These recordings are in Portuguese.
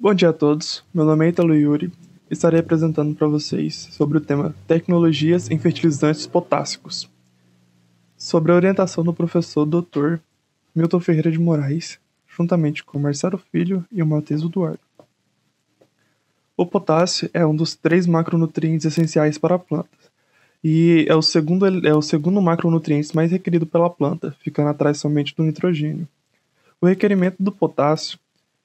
Bom dia a todos, meu nome é Italo Yuri e estarei apresentando para vocês sobre o tema Tecnologias em Fertilizantes Potássicos, sobre a orientação do professor Dr. Milton Ferreira de Moraes, juntamente com Marcelo Filho e o Matheus Eduardo. O potássio é um dos 3 macronutrientes essenciais para a planta e é o segundo macronutriente mais requerido pela planta, ficando atrás somente do nitrogênio. O requerimento do potássio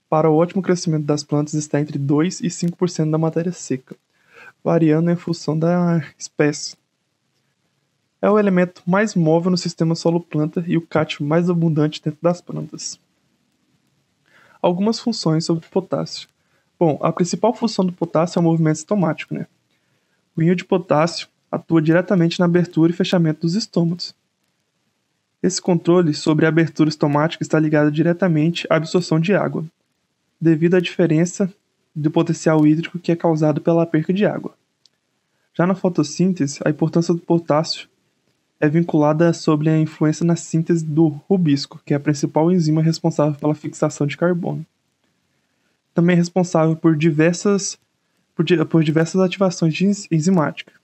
para o ótimo crescimento das plantas está entre 2 e 5% da matéria seca, variando em função da espécie. É o elemento mais móvel no sistema solo-planta e o cátion mais abundante dentro das plantas. Algumas funções sobre o potássio. Bom, a principal função do potássio é o movimento estomático, né? O íon de potássio atua diretamente na abertura e fechamento dos estômatos. Esse controle sobre a abertura estomática está ligado diretamente à absorção de água, devido à diferença do potencial hídrico que é causado pela perca de água. Já na fotossíntese, a importância do potássio é vinculada sobre a influência na síntese do rubisco, que é a principal enzima responsável pela fixação de carbono. Também é responsável por diversas ativações enzimáticas.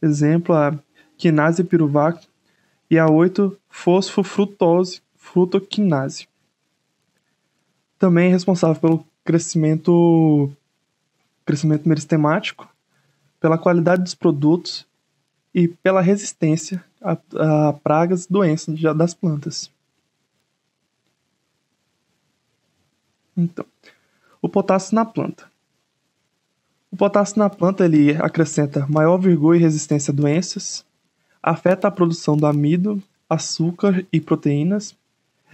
Exemplo, a quinase piruvato e a 8-fosfofrutose-frutoquinase. Também é responsável pelo crescimento meristemático, pela qualidade dos produtos e pela resistência a pragas e doenças das plantas. Então, o potássio na planta. O potássio na planta ele acrescenta maior vigor e resistência a doenças, afeta a produção do amido, açúcar e proteínas,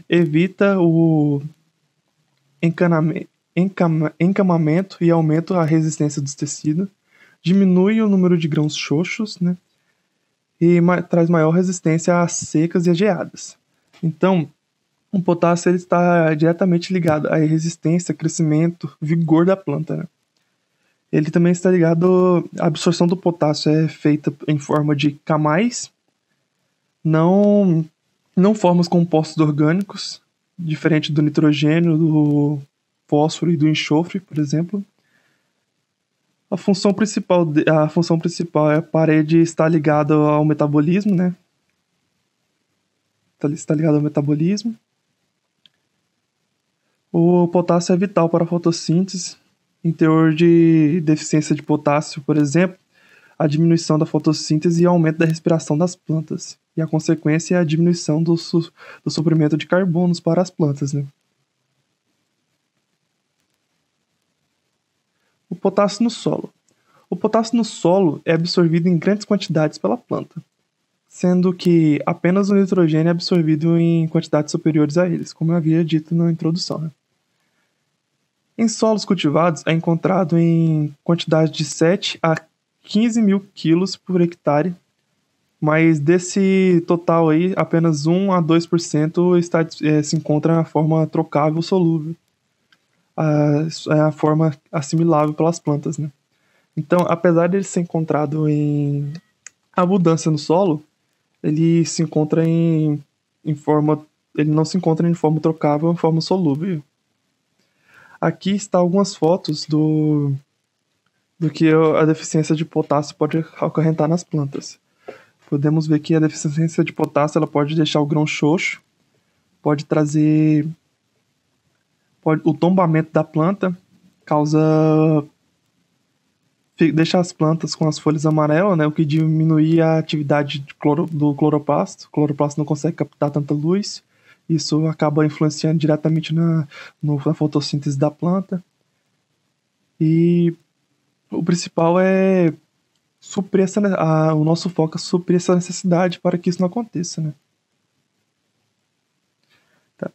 evita o encamamento e aumenta a resistência dos tecidos, diminui o número de grãos xoxos, né? E traz maior resistência às secas e às geadas. Então, o potássio ele está diretamente ligado à resistência, crescimento, vigor da planta, né? Ele também está ligado à absorção do potássio, é feita em forma de camais, não formas compostos orgânicos, diferente do nitrogênio, do fósforo e do enxofre, por exemplo. A função principal é a parede estar ligada ao metabolismo, né? Está ligado ao metabolismo. O potássio é vital para a fotossíntese. Em teor de deficiência de potássio, por exemplo, a diminuição da fotossíntese e aumento da respiração das plantas. E a consequência é a diminuição do suprimento de carbonos para as plantas, né? O potássio no solo. O potássio no solo é absorvido em grandes quantidades pela planta, sendo que apenas o nitrogênio é absorvido em quantidades superiores a eles, como eu havia dito na introdução, né? Em solos cultivados é encontrado em quantidade de 7 a 15 mil quilos por hectare, mas desse total aí, apenas 1 a 2% se encontra na forma trocável solúvel, é a forma assimilável pelas plantas, né? Então, apesar de ele ser encontrado em abundância no solo, ele se encontra ele não se encontra em forma trocável, em forma solúvel. Aqui está algumas fotos do que a deficiência de potássio pode acarretar nas plantas. Podemos ver que a deficiência de potássio ela pode deixar o grão xoxo, pode trazer o tombamento da planta, deixa as plantas com as folhas amarelas, né, o que diminui a atividade do cloroplasto. O cloroplasto não consegue captar tanta luz, isso acaba influenciando diretamente na fotossíntese da planta. E o principal é suprir o nosso foco é suprir essa necessidade para que isso não aconteça, né? Tá.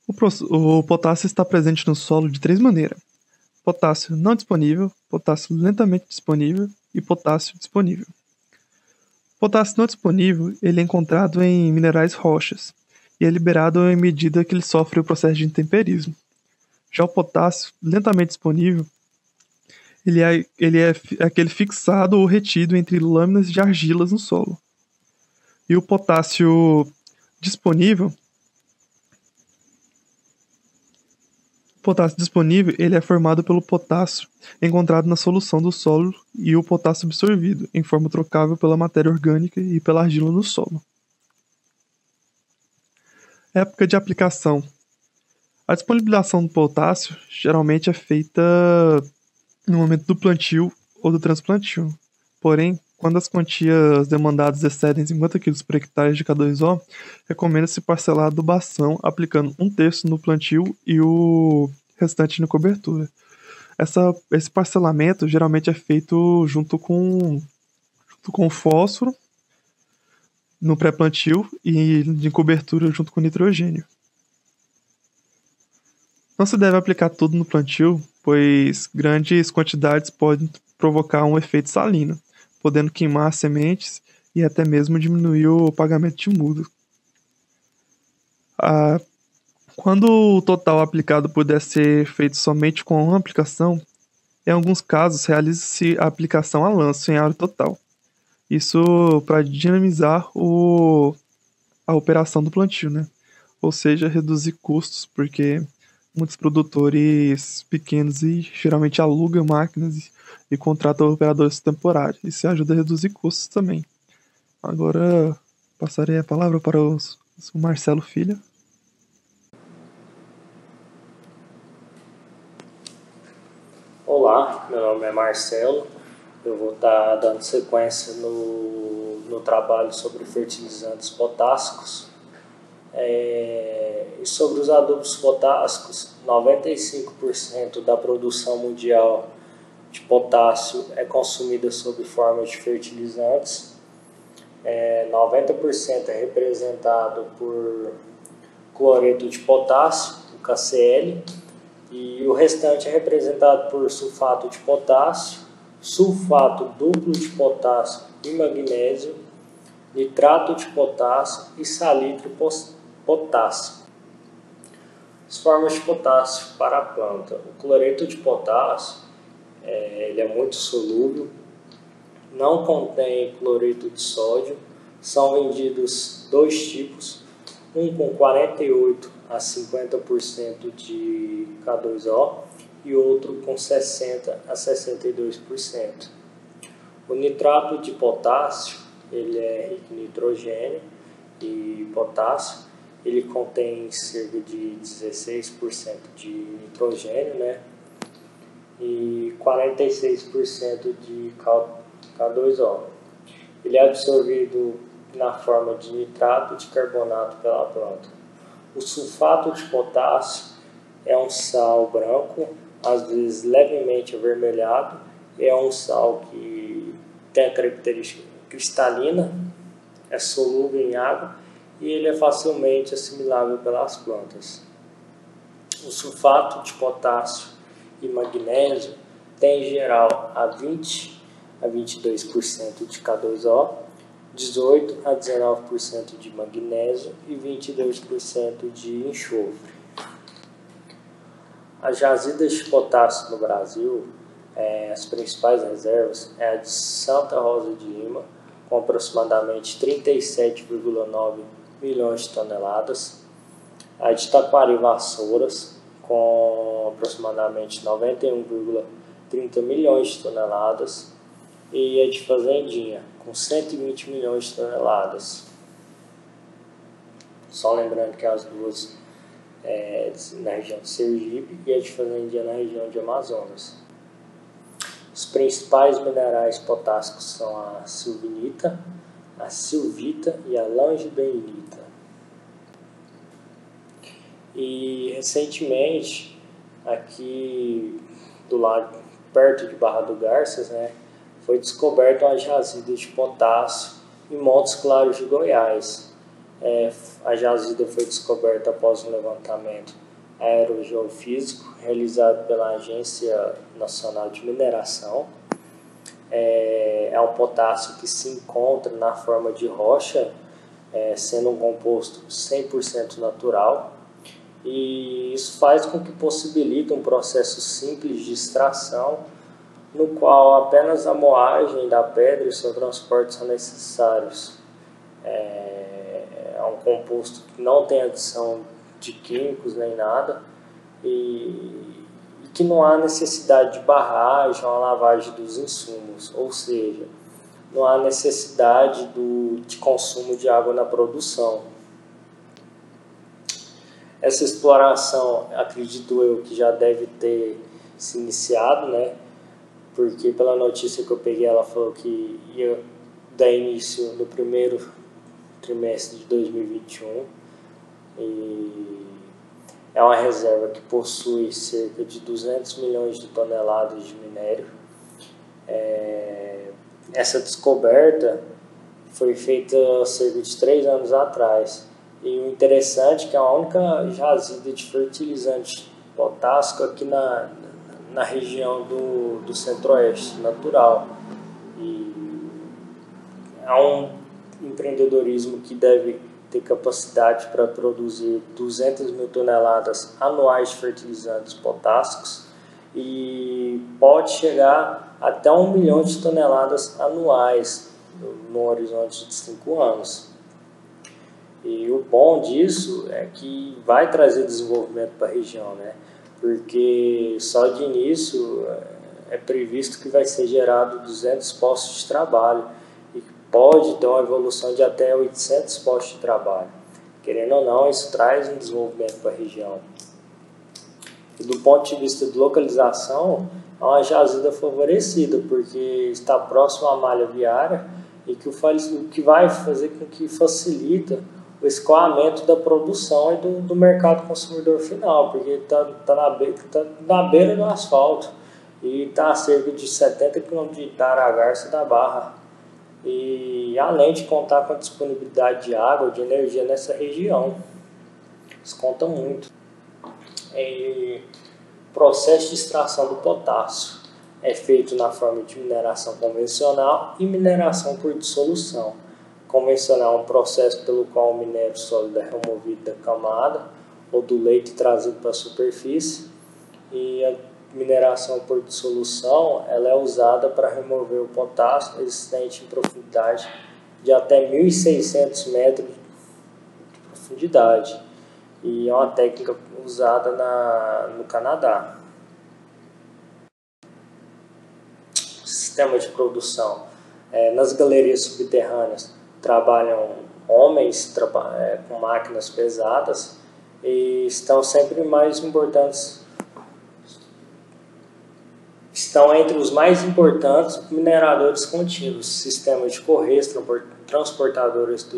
O potássio está presente no solo de 3 maneiras: potássio não disponível, potássio lentamente disponível e potássio disponível. Potássio não disponível ele é encontrado em minerais rochas e é liberado em medida que ele sofre o processo de intemperismo. Já o potássio lentamente disponível ele é aquele fixado ou retido entre lâminas de argilas no solo. E o potássio disponível potássio disponível ele é formado pelo potássio encontrado na solução do solo e o potássio absorvido, em forma trocável pela matéria orgânica e pela argila no solo. Época de aplicação. A disponibilização do potássio geralmente é feita no momento do plantio ou do transplantio. Porém, quando as quantias demandadas excedem 50 kg por hectare de K2O, recomenda-se parcelar a adubação aplicando 1/3 no plantio e o restante na cobertura. Esse parcelamento geralmente é feito junto com o fósforo no pré-plantio e de cobertura junto com o nitrogênio. Não se deve aplicar tudo no plantio, pois grandes quantidades podem provocar um efeito salino, podendo queimar as sementes e até mesmo diminuir o pagamento de muda. Quando o total aplicado puder ser feito somente com uma aplicação, em alguns casos realiza-se a aplicação a lanço em área total. Isso para dinamizar a operação do plantio, né? Ou seja, reduzir custos, porque muitos produtores pequenos e geralmente alugam máquinas e contratam operadores temporários. Isso ajuda a reduzir custos também. Agora passarei a palavra para o Marcelo Filho. Olá, meu nome é Marcelo. Eu vou estar dando sequência no trabalho sobre fertilizantes potássicos. E sobre os adubos potássicos, 95% da produção mundial de potássio é consumida sob forma de fertilizantes. 90% é representado por cloreto de potássio, o KCl, e o restante é representado por sulfato de potássio, sulfato duplo de potássio e magnésio, nitrato de potássio e salitre potássio. As formas de potássio para a planta. O cloreto de potássio ele é muito solúvel, não contém cloreto de sódio, são vendidos dois tipos, um com 48 a 50% de K2O e outro com 60 a 62%. O nitrato de potássio ele é rico em nitrogênio e potássio, ele contém cerca de 16% de nitrogênio, né? E 46% de K2O. Ele é absorvido na forma de nitrato de carbonato pela planta. O sulfato de potássio é um sal branco, às vezes levemente avermelhado, é um sal que tem a característica cristalina, é solúvel em água e ele é facilmente assimilável pelas plantas. O sulfato de potássio e magnésio tem em geral a 20 a 22% de K2O, 18 a 19% de magnésio e 22% de enxofre. As jazidas de potássio no Brasil, as principais reservas é a de Santa Rosa de Lima, com aproximadamente 37,9 milhões de toneladas, a de Taquari Vassouras, com aproximadamente 91,30 milhões de toneladas, e a de Fazendinha, com 120 milhões de toneladas. Só lembrando que as duas na região de Sergipe e a de Fazendinha na região de Amazonas. Os principais minerais potássicos são a silvinita, a silvita e a langidenita. E recentemente, aqui do lado, perto de Barra do Garças, né, foi descoberta uma jazida de potássio em Montes Claros de Goiás. A jazida foi descoberta após um levantamento aerogeofísico realizado pela Agência Nacional de Mineração. É um potássio que se encontra na forma de rocha, sendo um composto 100% natural, e isso faz com que possibilite um processo simples de extração, no qual apenas a moagem da pedra e seu transporte são necessários. É um composto que não tem adição de químicos nem nada, e que não há necessidade de barragem ou lavagem dos insumos, ou seja, não há necessidade de consumo de água na produção. Essa exploração, acredito eu, que já deve ter se iniciado, né? Porque pela notícia que eu peguei, ela falou que ia dar início no primeiro trimestre de 2021. E é uma reserva que possui cerca de 200 milhões de toneladas de minério. Essa descoberta foi feita há cerca de 3 anos atrás. E o interessante é que é a única jazida de fertilizante potássico aqui na região do centro-oeste, natural. E é um empreendedorismo que deve ter capacidade para produzir 200 mil toneladas anuais de fertilizantes potássicos e pode chegar até 1 milhão de toneladas anuais no horizonte de 5 anos. E o bom disso é que vai trazer desenvolvimento para a região, né? Porque só de início é previsto que vai ser gerado 200 postos de trabalho e pode ter uma evolução de até 800 postos de trabalho. Querendo ou não, isso traz um desenvolvimento para a região. E do ponto de vista de localização, é uma jazida favorecida, porque está próximo à malha viária e o que vai fazer com que facilita o escoamento da produção e do mercado consumidor final, porque está na beira do asfalto e está a cerca de 70 km de Itaragarça da Barra. E além de contar com a disponibilidade de água, de energia nessa região, isso conta muito. O processo de extração do potássio é feito na forma de mineração convencional e mineração por dissolução. Convencional é um processo pelo qual o minério sólido é removido da camada ou do leito e trazido para a superfície, e a mineração por dissolução ela é usada para remover o potássio existente em profundidade de até 1.600 metros de profundidade, e é uma técnica usada no Canadá. Sistema de produção. Nas galerias subterrâneas trabalham homens com máquinas pesadas e estão sempre mais importantes. Estão entre os mais importantes mineradores contínuos, sistemas de correios, transportadores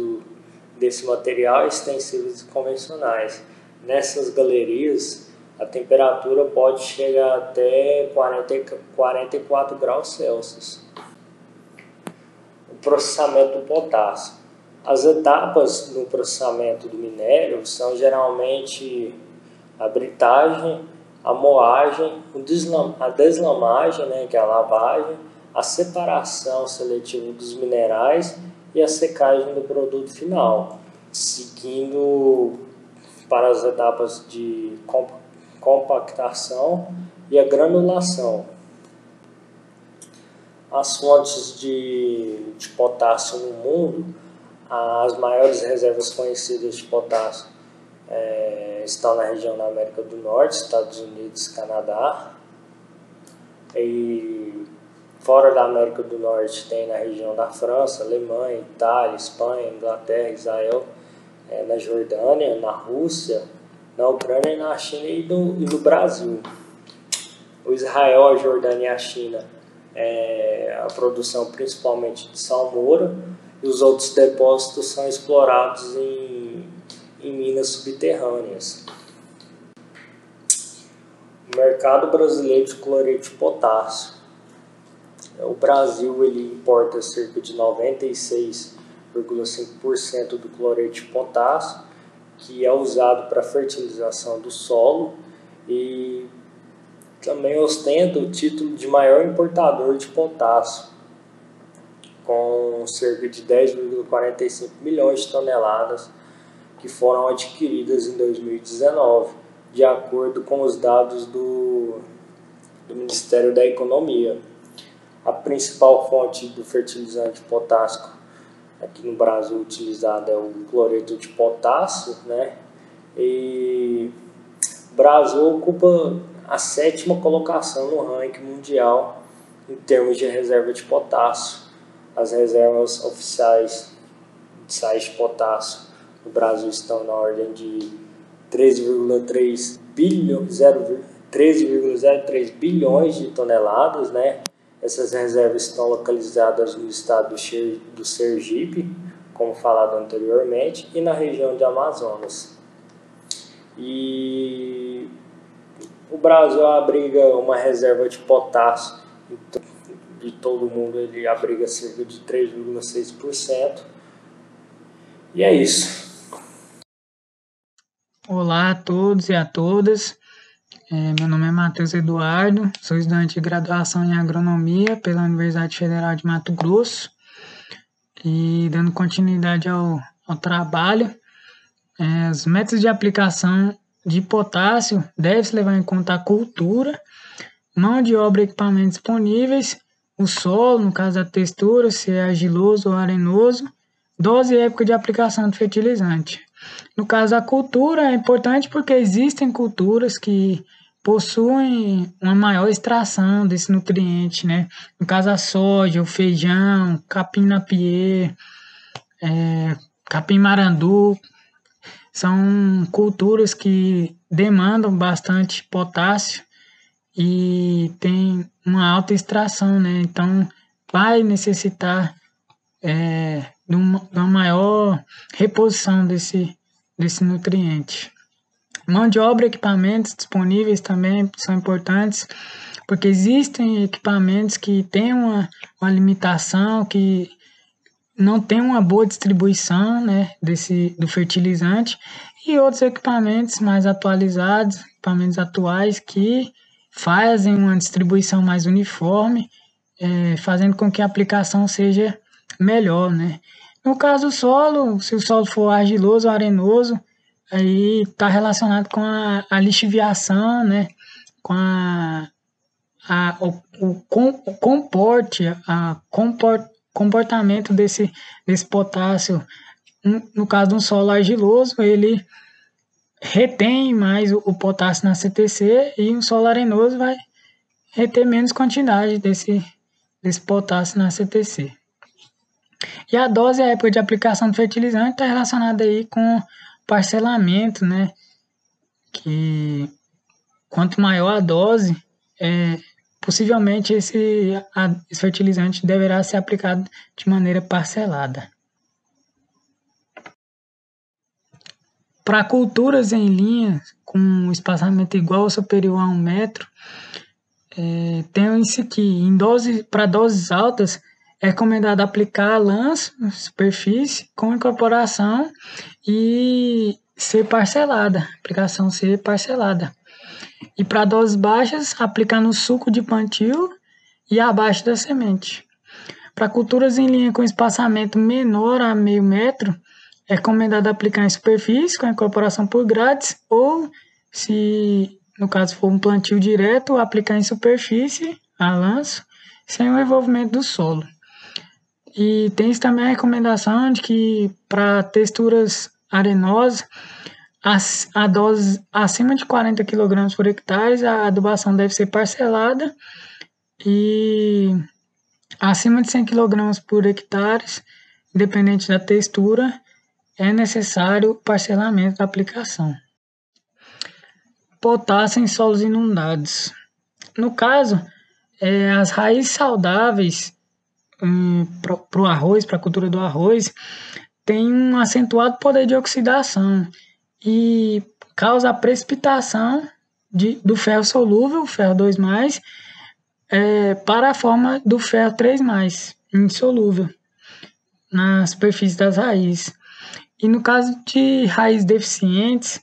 desse material extensivos e convencionais. Nessas galerias, a temperatura pode chegar até 44 graus Celsius. O processamento do potássio. As etapas no processamento do minério são geralmente a britagem, a moagem, a deslamagem, né, que é a lavagem, a separação seletiva dos minerais e a secagem do produto final, seguindo para as etapas de compactação e a granulação. As fontes de potássio no mundo, as maiores reservas conhecidas de potássio estão na região da América do Norte, Estados Unidos, Canadá. E fora da América do Norte tem na região da França, Alemanha, Itália, Espanha, Inglaterra, Israel, na Jordânia, na Rússia, na Ucrânia, na China e no Brasil. O Israel, a Jordânia e a China, a produção principalmente de salmoura, e os outros depósitos são explorados em minas subterrâneas. O mercado brasileiro de cloreto de potássio. O Brasil ele importa cerca de 96,5% do cloreto de potássio, que é usado para fertilização do solo, e também ostenta o título de maior importador de potássio, com cerca de 10,45 milhões de toneladas que foram adquiridas em 2019, de acordo com os dados do Ministério da Economia. A principal fonte do fertilizante potássico aqui no Brasil utilizada é o cloreto de potássio, né? E O Brasil ocupa a 7ª colocação no ranking mundial em termos de reserva de potássio. As reservas oficiais de sais de potássio no Brasil estão na ordem de 13,03 bilhões de toneladas, né? Essas reservas estão localizadas no estado do Sergipe, como falado anteriormente, e na região de Amazonas. E o Brasil abriga uma reserva de potássio, de todo mundo ele abriga cerca de 3,6%. E é isso. Olá a todos e a todas. Meu nome é Matheus Eduardo, sou estudante de graduação em agronomia pela Universidade Federal de Mato Grosso. E dando continuidade ao trabalho, os métodos de aplicação de potássio devem-se levar em conta a cultura, mão de obra e equipamentos disponíveis, o solo, no caso da textura, se é argiloso ou arenoso, dose e época de aplicação do fertilizante. No caso da cultura, é importante porque existem culturas que possuem uma maior extração desse nutriente, né? No caso, a soja, o feijão, capim-napier, capim-marandu, são culturas que demandam bastante potássio e tem uma alta extração, né? Então, vai necessitar de uma maior reposição desse nutriente. Mão de obra e equipamentos disponíveis também são importantes, porque existem equipamentos que têm uma limitação, que não tem uma boa distribuição, né, do fertilizante, e outros equipamentos mais atualizados, equipamentos atuais que fazem uma distribuição mais uniforme, fazendo com que a aplicação seja melhor, né? No caso do solo, se o solo for argiloso ou arenoso, aí está relacionado com a lixiviação, né? Com comportamento desse potássio. No caso de um solo argiloso, ele retém mais o potássio na CTC, e um solo arenoso vai reter menos quantidade desse potássio na CTC. E a dose e a época de aplicação do fertilizante está relacionada aí com parcelamento, né? Que quanto maior a dose, possivelmente esse fertilizante deverá ser aplicado de maneira parcelada. Para culturas em linha com espaçamento igual ou superior a 1 metro, tem-se que para doses altas é recomendado aplicar lanço, superfície, com incorporação e ser parcelada, aplicação ser parcelada. E para doses baixas, aplicar no suco de plantio e abaixo da semente. Para culturas em linha com espaçamento menor a meio metro, é recomendado aplicar em superfície, com incorporação por grades, ou, se no caso for um plantio direto, aplicar em superfície, a lanço, sem o envolvimento do solo. E tem também a recomendação de que para texturas arenosas, a dose acima de 40 kg por hectare, a adubação deve ser parcelada, e acima de 100 kg por hectare, independente da textura, é necessário parcelamento da aplicação. Potássio em solos inundados. No caso, as raízes saudáveis para o arroz, para a cultura do arroz, tem um acentuado poder de oxidação e causa a precipitação do ferro solúvel, o ferro 2+, para a forma do ferro 3+, insolúvel, na superfície das raízes. E no caso de raízes deficientes,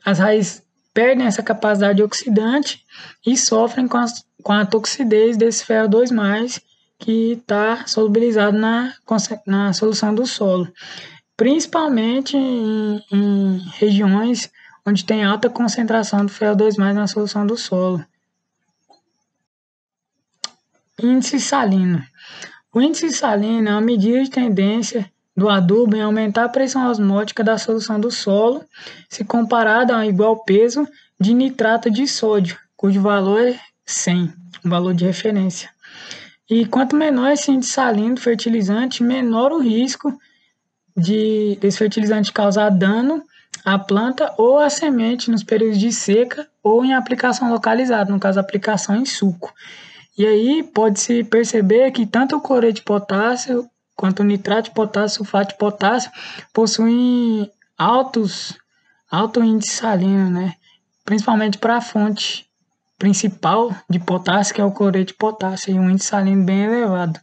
as raízes perdem essa capacidade oxidante e sofrem com a toxidez desse ferro 2+, que está solubilizado na solução do solo, principalmente em regiões onde tem alta concentração do ferro 2+, na solução do solo. Índice salino. O índice salino é uma medida de tendência do adubo em aumentar a pressão osmótica da solução do solo, se comparada ao igual peso de nitrato de sódio, cujo valor é 100, o valor de referência. E quanto menor esse índice salino do fertilizante, menor o risco desse fertilizante causar dano à planta ou à semente nos períodos de seca ou em aplicação localizada, no caso, aplicação em suco. E aí pode-se perceber que tanto o cloreto de potássio quanto o nitrato de potássio, sulfato de potássio, possuem alto índice salino, né? Principalmente para a fonte principal de potássio, que é o cloreto de potássio, e um índice salino bem elevado.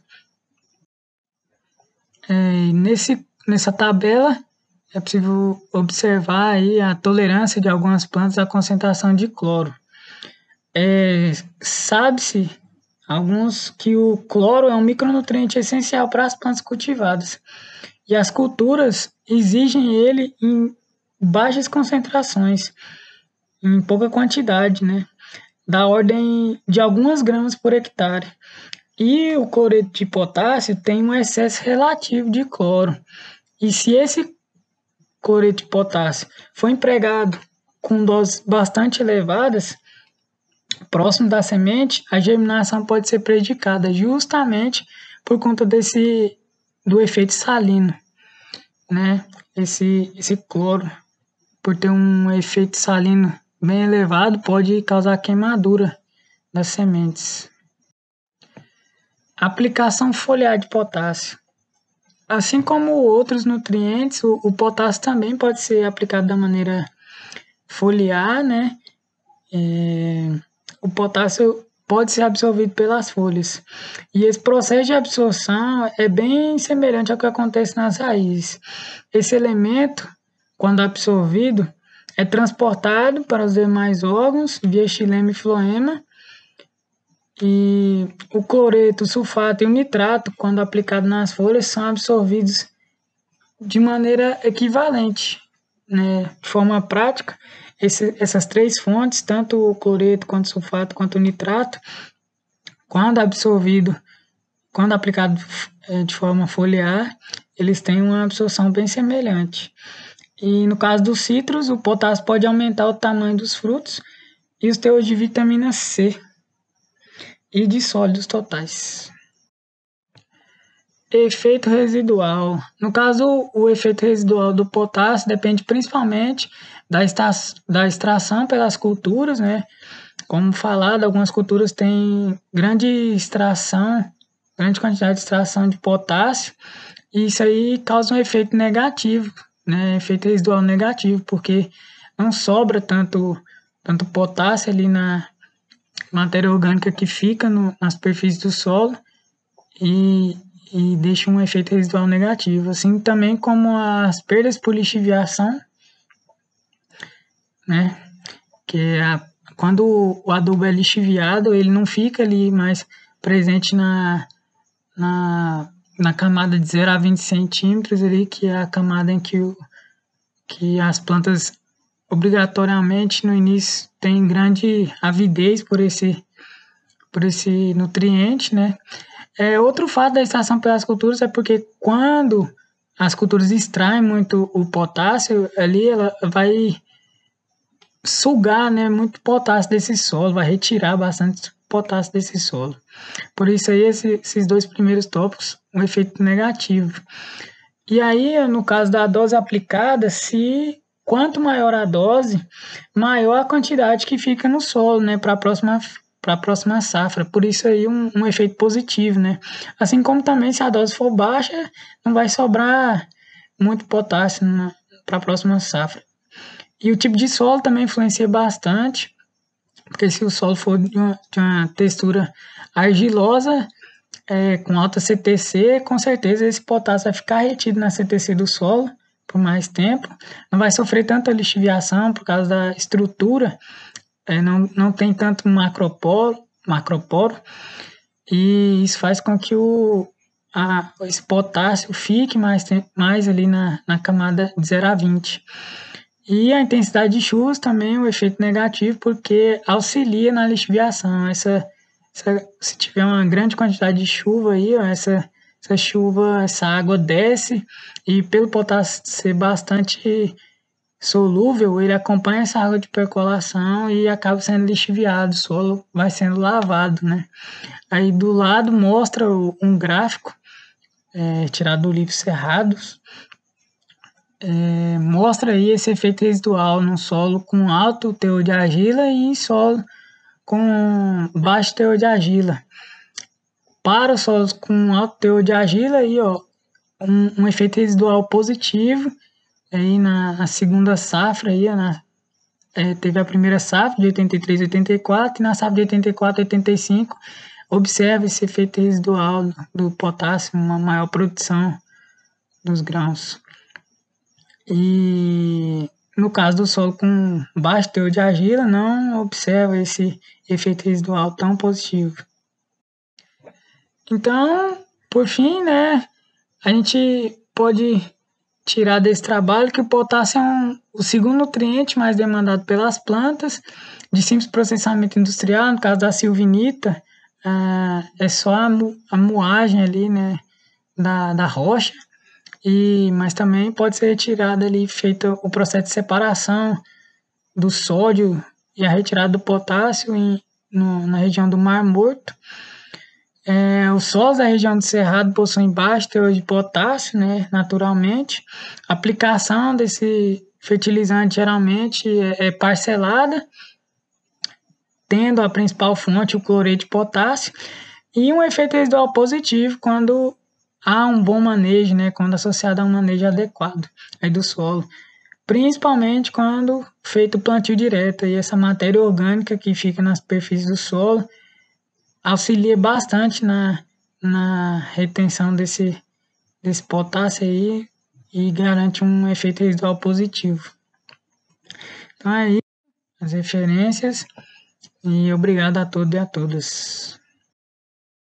Nessa tabela é possível observar aí a tolerância de algumas plantas à concentração de cloro. Sabe-se alguns que o cloro é um micronutriente essencial para as plantas cultivadas e as culturas exigem ele em baixas concentrações, em pouca quantidade, né? Da ordem de algumas gramas por hectare. E o cloreto de potássio tem um excesso relativo de cloro. E se esse cloreto de potássio for empregado com doses bastante elevadas, próximo da semente, a germinação pode ser prejudicada justamente por conta do efeito salino, né? Esse cloro, por ter um efeito salino bem elevado, pode causar queimadura das sementes. Aplicação foliar de potássio. Assim como outros nutrientes, o potássio também pode ser aplicado da maneira foliar, né? O potássio pode ser absorvido pelas folhas. E esse processo de absorção é bem semelhante ao que acontece nas raízes. Esse elemento, quando absorvido, é transportado para os demais órgãos via xilema e floema. E o cloreto, o sulfato e o nitrato, quando aplicado nas folhas, são absorvidos de maneira equivalente, né? De forma prática, essas três fontes, tanto o cloreto, quanto o sulfato, quanto o nitrato, quando aplicado de forma foliar, eles têm uma absorção bem semelhante. E no caso dos citros, o potássio pode aumentar o tamanho dos frutos e os teores de vitamina C e de sólidos totais. Efeito residual. No caso, o efeito residual do potássio depende principalmente da extração pelas culturas, né? Como falado, algumas culturas têm grande quantidade de extração de potássio, e isso aí causa um efeito negativo, né? Efeito residual negativo, porque não sobra tanto potássio ali na matéria orgânica que fica na superfície do solo e deixa um efeito residual negativo, assim também como as perdas por lixiviação, né? Que quando o adubo é lixiviado, ele não fica ali mais presente na camada de 0 a 20 centímetros, ali, que é a camada em que as plantas obrigatoriamente no início têm grande avidez por esse nutriente, né? Outro fato da extração pelas culturas é porque quando as culturas extraem muito o potássio, ali ela vai sugar, né, muito potássio desse solo, vai retirar bastante potássio desse solo. Por isso aí esses dois primeiros tópicos, um efeito negativo. E aí, no caso da dose aplicada, quanto maior a dose, maior a quantidade que fica no solo, né, para a próxima safra. Por isso aí um efeito positivo, né? Assim como também se a dose for baixa, não vai sobrar muito potássio para a próxima safra. E o tipo de solo também influencia bastante, porque se o solo for de uma textura argilosa, com alta CTC, com certeza esse potássio vai ficar retido na CTC do solo por mais tempo, não vai sofrer tanta lixiviação por causa da estrutura, não tem tanto macroporo, e isso faz com que esse potássio fique mais ali na camada de 0 a 20. E a intensidade de chuvas também é um efeito negativo, porque auxilia na lixiviação. Se tiver uma grande quantidade de chuva aí, essa essa chuva, essa água desce e pelo potássio ser bastante solúvel, ele acompanha essa água de percolação e acaba sendo lixiviado, o solo vai sendo lavado, né? Aí do lado mostra um gráfico tirado do livro Cerrados, mostra aí esse efeito residual no solo com alto teor de argila e em solo com baixo teor de argila. Para os solos com alto teor de argila, aí, ó, um efeito residual positivo. Aí na segunda safra, aí, teve a primeira safra de 83 a 84 e na safra de 84 a 85 observa esse efeito residual do potássio, uma maior produção dos grãos. E no caso do solo com baixo teor de argila, não observa esse efeito residual tão positivo. Então, por fim, né, a gente pode tirar desse trabalho que o potássio é o segundo nutriente mais demandado pelas plantas de simples processamento industrial. No caso da silvinita, é só a moagem ali, né, da rocha, mas também pode ser retirada ali, feito o processo de separação do sódio e a retirada do potássio na região do Mar Morto. Os solos da região do Cerrado possuem baixo teor de potássio, né, naturalmente. A aplicação desse fertilizante geralmente é parcelada, tendo a principal fonte o cloreto de potássio, e um efeito residual positivo quando há um bom manejo, né, quando associado a um manejo adequado aí do solo. Principalmente quando feito o plantio direto, e essa matéria orgânica que fica nas superfícies do solo auxilia bastante na retenção desse potássio aí e garante um efeito residual positivo. Então aí as referências e obrigado a todos e a todas.